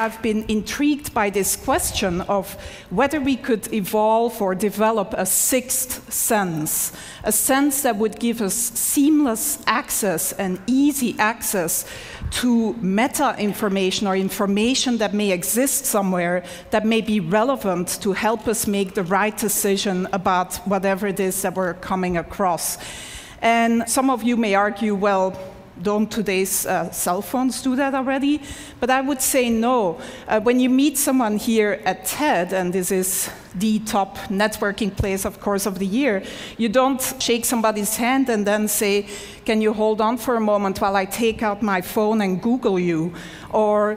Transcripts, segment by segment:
have been intrigued by this question of whether we could evolve or develop a sixth sense, a sense that would give us seamless access and easy access to meta information or information that may exist somewhere that may be relevant to help us make the right decision about whatever it is that we're coming across. And some of you may argue, well, don't today's cell phones do that already? But I would say no. When you meet someone here at TED, and this is the top networking place, of course, of the year, you don't shake somebody's hand and then say, can you hold on for a moment while I take out my phone and Google you? Or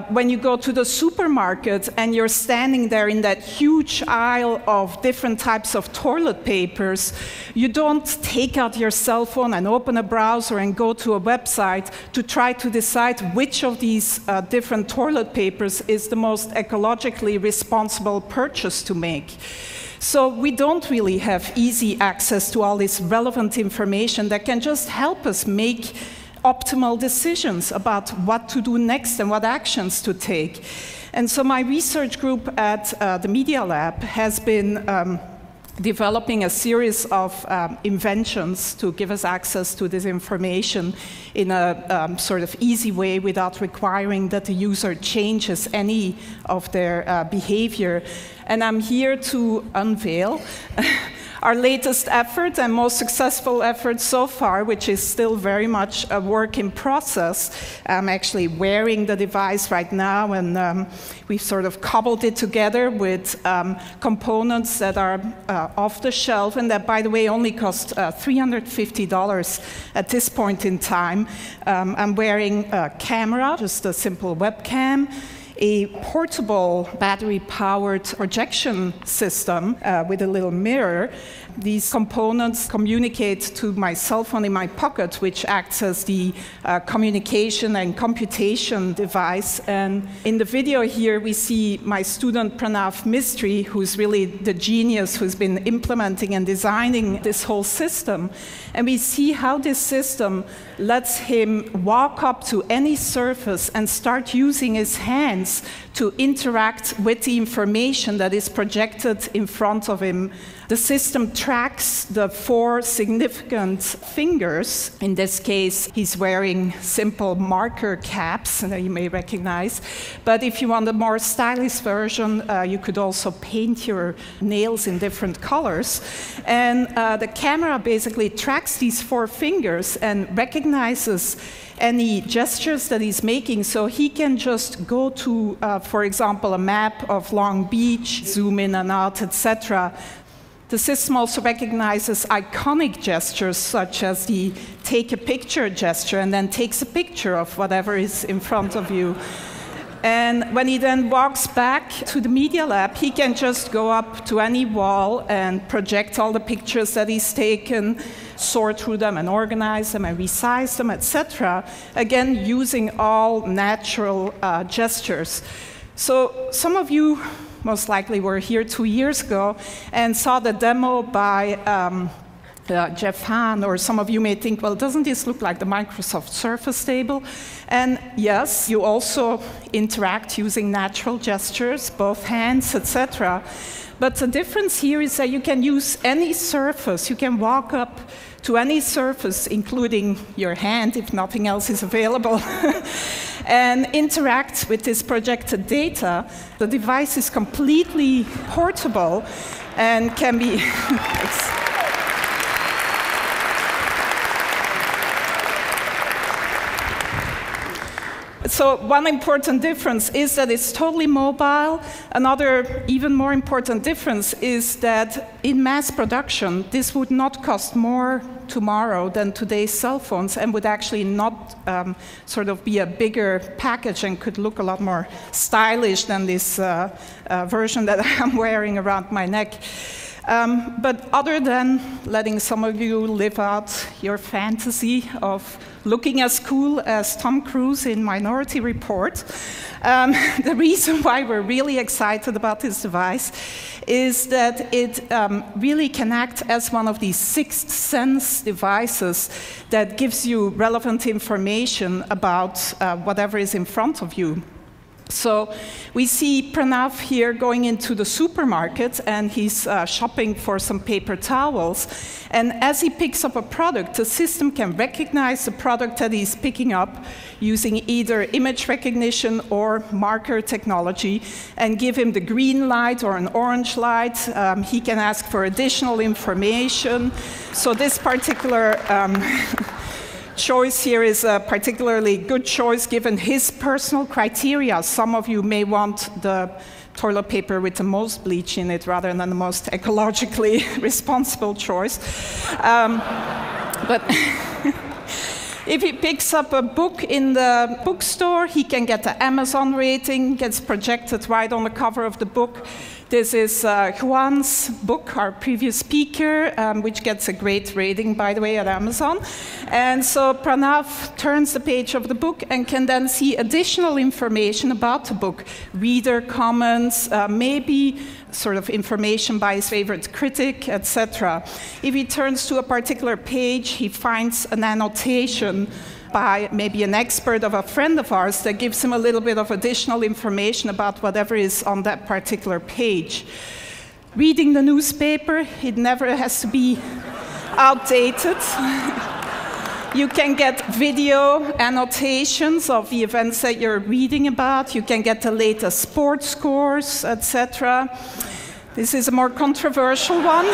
when you go to the supermarket and you're standing there in that huge aisle of different types of toilet papers, you don't take out your cell phone and open a browser and go to a website to try to decide which of these different toilet papers is the most ecologically responsible purchase to make. So we don't really have easy access to all this relevant information that can just help us make optimal decisions about what to do next and what actions to take. And so my research group at the Media Lab has been developing a series of inventions to give us access to this information in a sort of easy way without requiring that the user changes any of their behavior. And I'm here to unveil our latest effort and most successful effort so far, which is still very much a work in process. I'm actually wearing the device right now, and we've sort of cobbled it together with components that are off the shelf, and that, by the way, only cost $350 at this point in time. I'm wearing a camera, just a simple webcam, a portable battery-powered projection system with a little mirror. These components communicate to my cell phone in my pocket, which acts as the communication and computation device. And in the video here, we see my student Pranav Mistry, who's really the genius who's been implementing and designing this whole system. And we see how this system lets him walk up to any surface and start using his hands to interact with the information that is projected in front of him. The system tracks the 4 significant fingers. In this case, he's wearing simple marker caps that you may recognize. But if you want a more stylish version, you could also paint your nails in different colors. And the camera basically tracks these 4 fingers and recognizes any gestures that he's making, so he can just go to, for example, a map of Long Beach, zoom in and out, etc. The system also recognizes iconic gestures, such as the take a picture gesture, and then takes a picture of whatever is in front of you. And when he then walks back to the Media Lab, he can just go up to any wall and project all the pictures that he's taken, sort through them and organize them and resize them, etc. Again, using all natural gestures. So some of you most likely were here 2 years ago and saw the demo by Jeff Hahn, or some of you may think, well, doesn't this look like the Microsoft Surface table? And yes, you also interact using natural gestures, both hands, etc. But the difference here is that you can use any surface. You can walk up to any surface, including your hand, if nothing else is available, and interact with this projected data. The device is completely portable and can be... So one important difference is that it's totally mobile. Another even more important difference is that in mass production, this would not cost more tomorrow than today's cell phones, and would actually not sort of be a bigger package and could look a lot more stylish than this version that I'm wearing around my neck. But other than letting some of you live out your fantasy of looking as cool as Tom Cruise in Minority Report, the reason why we're really excited about this device is that it really can act as one of these sixth sense devices that gives you relevant information about whatever is in front of you. So we see Pranav here going into the supermarket, and he's shopping for some paper towels. And as he picks up a product, the system can recognize the product that he's picking up using either image recognition or marker technology and give him the green light or an orange light. He can ask for additional information. So this particular choice here is a particularly good choice given his personal criteria. Some of you may want the toilet paper with the most bleach in it rather than the most ecologically responsible choice. But if he picks up a book in the bookstore, he can get the Amazon rating, gets projected right on the cover of the book. This is Juan's book, our previous speaker, which gets a great rating, by the way, at Amazon. And so Pranav turns the page of the book and can then see additional information about the book, reader comments, maybe sort of information by his favorite critic, etc. If he turns to a particular page, he finds an annotation by maybe an expert of a friend of ours that gives him a little bit of additional information about whatever is on that particular page. Reading the newspaper, it never has to be outdated. You can get video annotations of the events that you're reading about. You can get the latest sports scores, etc. This is a more controversial one.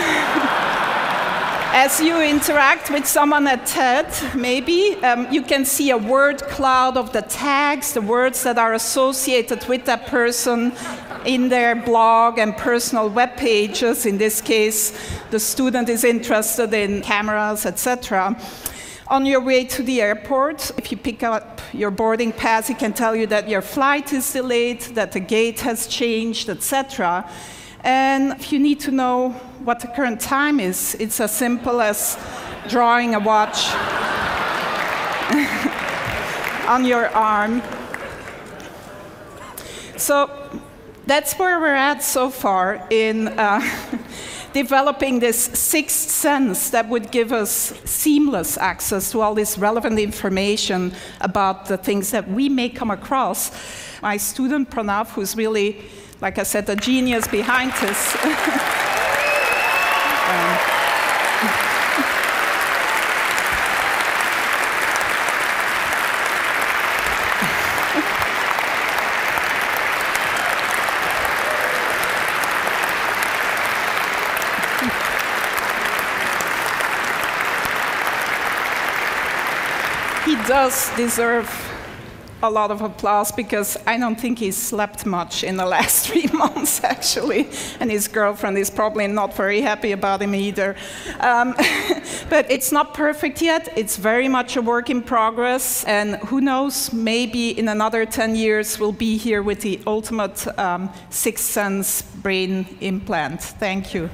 As you interact with someone at TED, maybe, you can see a word cloud of the tags, the words that are associated with that person in their blog and personal web pages. In this case, the student is interested in cameras, etc. On your way to the airport, if you pick up your boarding pass, it can tell you that your flight is delayed, that the gate has changed, etc. And if you need to know what the current time is, it's as simple as drawing a watch on your arm. So that's where we're at so far in developing this sixth sense that would give us seamless access to all this relevant information about the things that we may come across. My student, Pranav, who's really, like I said, the genius behind this. He does deserve a lot of applause because I don't think he's slept much in the last 3 months, actually. And his girlfriend is probably not very happy about him either. But it's not perfect yet. It's very much a work in progress. And who knows, maybe in another 10 years, we'll be here with the ultimate sixth sense brain implant. Thank you.